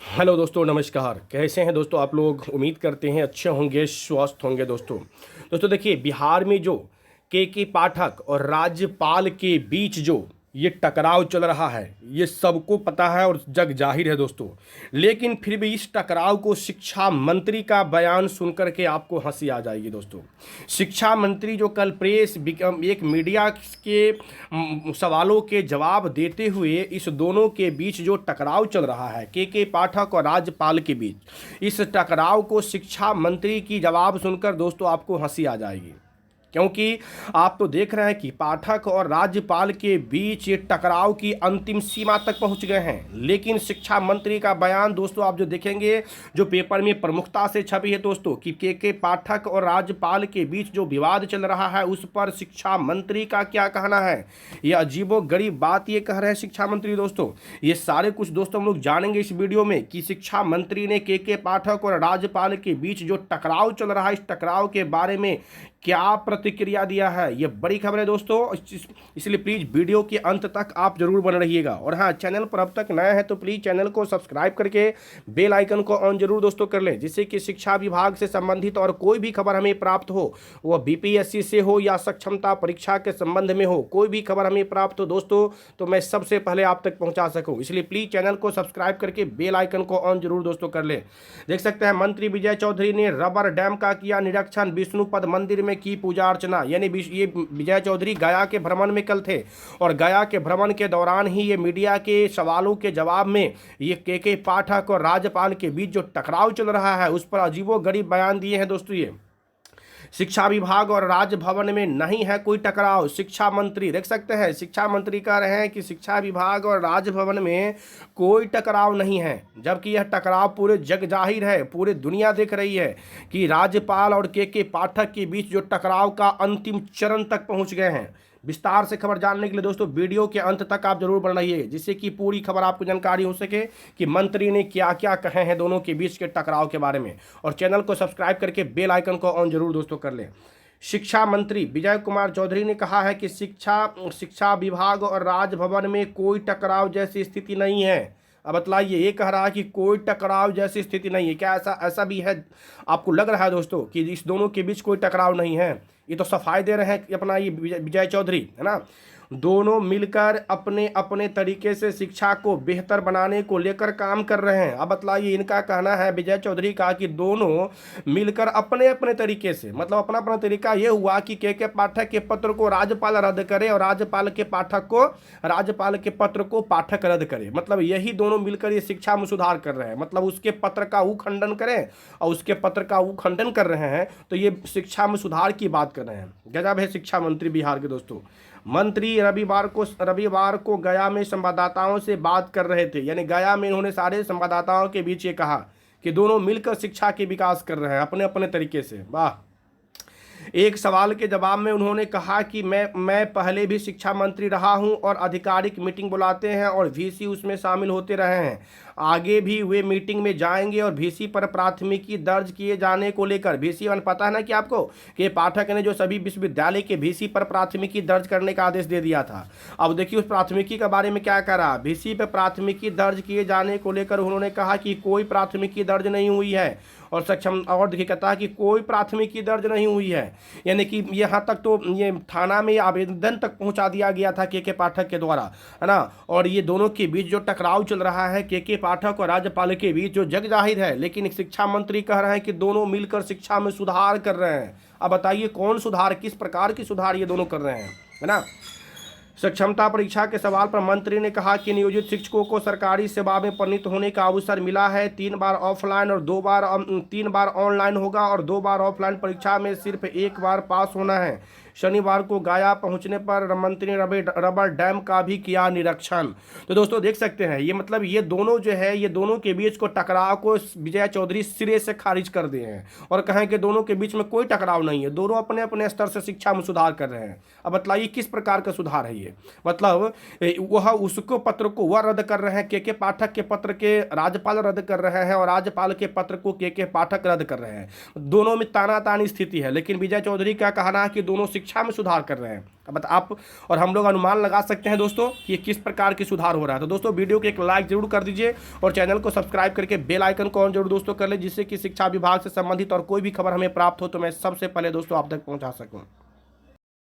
Hello दोस्तों, नमस्कार। कैसे हैं दोस्तों आप लोग? उम्मीद करते हैं अच्छे होंगे, स्वस्थ होंगे। दोस्तों देखिए, बिहार में जो के पाठक और राज्यपाल के बीच जो ये टकराव चल रहा है, ये सबको पता है और जग जाहिर है दोस्तों। लेकिन फिर भी इस टकराव को शिक्षा मंत्री का बयान सुनकर के आपको हंसी आ जाएगी दोस्तों। शिक्षा मंत्री जो कल एक मीडिया के सवालों के जवाब देते हुए इस दोनों के बीच जो टकराव चल रहा है, के पाठक और राज्यपाल के बीच, इस टकराव को शिक्षा मंत्री की जवाब सुनकर दोस्तों आपको हंसी आ जाएगी। क्योंकि आप तो देख रहे हैं कि पाठक और राज्यपाल के बीच ये टकराव की अंतिम सीमा तक पहुंच गए हैं। लेकिन शिक्षा मंत्री का बयान दोस्तों आप जो देखेंगे, जो पेपर में प्रमुखता से छपी है दोस्तों, कि के पाठक और राज्यपाल के बीच जो विवाद चल रहा है उस पर शिक्षा मंत्री का क्या कहना है। ये अजीबोगरीब बात ये कह रहे हैं शिक्षा मंत्री दोस्तों। ये सारे कुछ दोस्तों हम लोग जानेंगे इस वीडियो में कि शिक्षा मंत्री ने के पाठक और राज्यपाल के बीच जो टकराव चल रहा है, इस टकराव के बारे में क्या प्रतिक्रिया दिया है। ये बड़ी खबर है दोस्तों, इसलिए प्लीज वीडियो के अंत तक आप जरूर बने रहिएगा। और हाँ, चैनल पर अब तक नया है तो प्लीज चैनल को सब्सक्राइब करके बेल आइकन को ऑन जरूर दोस्तों कर लें, जिससे कि शिक्षा विभाग से संबंधित और कोई भी खबर हमें प्राप्त हो, वह बीपीएससी से हो या सक्षमता परीक्षा के संबंध में हो, कोई भी खबर हमें प्राप्त हो दोस्तों तो मैं सबसे पहले आप तक पहुंचा सकूं। इसलिए प्लीज चैनल को सब्सक्राइब करके बेल आइकन को ऑन जरूर दोस्तों कर लें। देख सकते हैं, मंत्री विजय चौधरी ने रबर डैम का किया निरीक्षण, विष्णुपद मंदिर में की पूजा अर्चना। यानी ये विजय चौधरी गया के भ्रमण में कल थे और गया के भ्रमण के दौरान ही ये मीडिया के सवालों के जवाब में ये के पाठक और राज्यपाल के बीच जो टकराव चल रहा है उस पर अजीबोगरीब बयान दिए हैं दोस्तों। ये शिक्षा विभाग और राजभवन में नहीं है कोई टकराव। शिक्षा मंत्री देख सकते हैं, शिक्षा मंत्री कह रहे हैं कि शिक्षा विभाग और राजभवन में कोई टकराव नहीं है, जबकि यह टकराव पूरे जग जाहिर है, पूरी दुनिया देख रही है कि राज्यपाल और के पाठक के बीच जो टकराव का अंतिम चरण तक पहुंच गए हैं। विस्तार से खबर जानने के लिए दोस्तों वीडियो के अंत तक आप जरूर बन रहिए, जिससे कि पूरी खबर आपको जानकारी हो सके कि मंत्री ने क्या क्या कहे हैं दोनों के बीच के टकराव के बारे में। और चैनल को सब्सक्राइब करके बेल आइकन को ऑन जरूर दोस्तों कर लें। शिक्षा मंत्री विजय कुमार चौधरी ने कहा है कि शिक्षा विभाग और राजभवन में कोई टकराव जैसी स्थिति नहीं है। अब बतलाइए, ये कह रहा है कि कोई टकराव जैसी स्थिति नहीं है, क्या ऐसा भी है? आपको लग रहा है दोस्तों कि इस दोनों के बीच कोई टकराव नहीं है? ये तो सफाई दे रहे हैं अपना ये विजय चौधरी, है ना। दोनों मिलकर अपने अपने तरीके से शिक्षा को बेहतर बनाने को लेकर काम कर रहे हैं। अब बतलाइए, इनका कहना है विजय चौधरी का कि दोनों मिलकर अपने अपने तरीके से, मतलब अपना अपना तरीका ये हुआ कि के पाठक के पत्र को राज्यपाल रद्द करे और राज्यपाल के पत्र को पाठक रद्द करे। मतलब यही दोनों मिलकर ये शिक्षा में सुधार कर रहे हैं। मतलब उसके पत्र का वो खंडन करें और उसके पत्र का वो खंडन कर रहे हैं, तो ये शिक्षा में सुधार की बात कर रहे हैं। गजब है शिक्षा मंत्री बिहार के दोस्तों। मंत्री रविवार को गया में संवाददाताओं से बात कर रहे थे। यानी गया में उन्होंने सारे संवाददाताओं के बीच ये कहा कि दोनों मिलकर शिक्षा के विकास कर रहे हैं अपने अपने तरीके से। वाह। एक सवाल के जवाब में उन्होंने कहा कि मैं पहले भी शिक्षा मंत्री रहा हूं और आधिकारिक मीटिंग बुलाते हैं और वीसी उसमें शामिल होते रहे हैं, आगे भी वे मीटिंग में जाएंगे और वीसी पर प्राथमिकी दर्ज किए जाने को लेकर। वीसी वन पता है ना कि आपको, कि पाठक ने जो सभी विश्वविद्यालय के वीसी पर प्राथमिकी दर्ज करने का आदेश दे दिया था। अब देखिए उस प्राथमिकी के बारे में क्या कह रहा। वीसी पर प्राथमिकी दर्ज किए जाने को लेकर उन्होंने कहा कि कोई प्राथमिकी दर्ज नहीं हुई है और देखिए कहता है कि कोई प्राथमिकी दर्ज नहीं हुई है। यानी कि यहाँ तक तो ये थाना में आवेदन तक पहुँचा दिया गया था के पाठक के द्वारा, है ना। और ये दोनों के बीच जो टकराव चल रहा है के पाठक और राज्यपाल के बीच, जो जग जाहिर है, लेकिन शिक्षा मंत्री कह रहे हैं कि दोनों मिलकर शिक्षा में सुधार कर रहे हैं। अब बताइए कौन सुधार, किस प्रकार की सुधार ये दोनों कर रहे हैं, है ना। सक्षमता परीक्षा के सवाल पर मंत्री ने कहा कि नियोजित शिक्षकों को सरकारी सेवा में परिणत होने का अवसर मिला है। 3 बार ऑफलाइन और 3 बार ऑनलाइन होगा और 2 बार ऑफलाइन परीक्षा में सिर्फ 1 बार पास होना है। शनिवार को गया पहुंचने पर मंत्री ने रबर डैम का भी किया निरीक्षण। तो दोस्तों देख सकते हैं, ये मतलब ये दोनों जो है, ये दोनों के बीच को टकराव को विजय चौधरी सिरे से खारिज कर दिए हैं और कहें कि दोनों के बीच में कोई टकराव नहीं है, दोनों अपने अपने स्तर से शिक्षा में सुधार कर रहे हैं। अब बताइए किस प्रकार का सुधार है ये। मतलब वह उसको पत्र को वह रद्द कर रहे हैं, के पाठक के पत्र के राज्यपाल रद्द कर रहे हैं और राज्यपाल के पत्र को के पाठक रद्द कर रहे हैं। दोनों में तानातानी स्थिति है, लेकिन विजय चौधरी का कहना है कि दोनों शिक्षा में सुधार कर रहे हैं। अब आप और हम लोग अनुमान लगा सकते हैं दोस्तों कि ये किस प्रकार की सुधार हो रहा है। तो दोस्तों वीडियो को एक लाइक जरूर कर दीजिए और चैनल को सब्सक्राइब करके बेल आइकन को ऑन जरूर दोस्तों कर ले, जिससे कि शिक्षा विभाग से संबंधित और कोई भी खबर हमें प्राप्त हो तो मैं सबसे पहले दोस्तों आप तक पहुंचा सकूं।